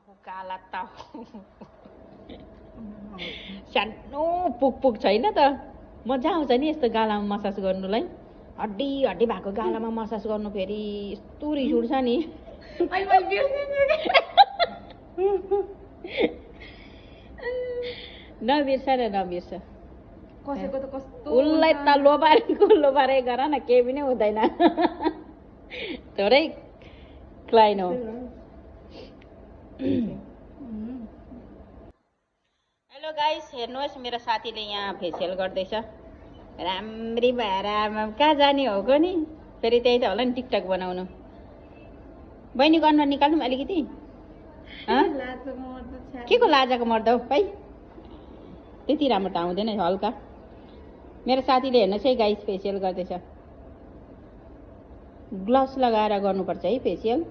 काला टाउ सानो पुक छैन त मजा आउँछ नि यस्तो गालामा मसाज गर्नुलाई हड्डी हड्डी भएको गालामा मसाज गर्नु फेरि यस्तो रिस उठ्छ नि नबिर्स न नबिर्स कसैको त कस्तो उसलाई त लोबारे गर न केही पनि हुँदैन थोरै क्लाइन हो हेलो गाइस हेर्नुहोस् मेरो साथीले यहाँ फेसियल गर्दैछ राम्री भएर कहाँ जाने हो को नि फेरि त्यही त होला नि टिकटक बनाउनु बहिनी गर्न निकाल्नु अलिकति के को लाजाको मर्द हौ है त्यति राम्रो त आउँदैन हल्का मेरो साथीले हेर्नुहोस् है गाइस फेसियल गर्दैछ ग्लभ्स लगाएर गर्नुपर्छ है फेसियल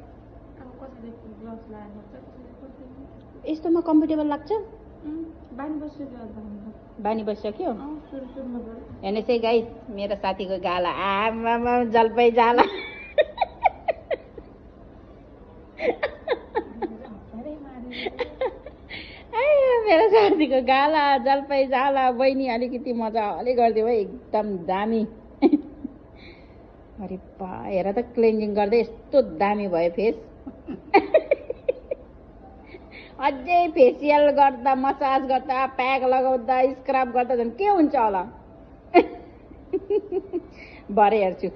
यस्तोमा कम्फर्टेबल लाग्छ बानी बसिसक्यो हेर्नुहोस् है गाइस मेरो साथीको गाला आमा जलपाई जाला मेरो साथीको गाला जलपाई जाला बहिनी अलिकति मजाले गरिदियो है एकदम दामी अरे बा हेर त क्लिन्जिङ गर्दै यस्तो दामी भयो फेस अझै फेसियल गर्दा मसाज गर्दा प्याक लगाउँदा स्क्रब गर्दा झन् के हुन्छ होला भरे हेर्छु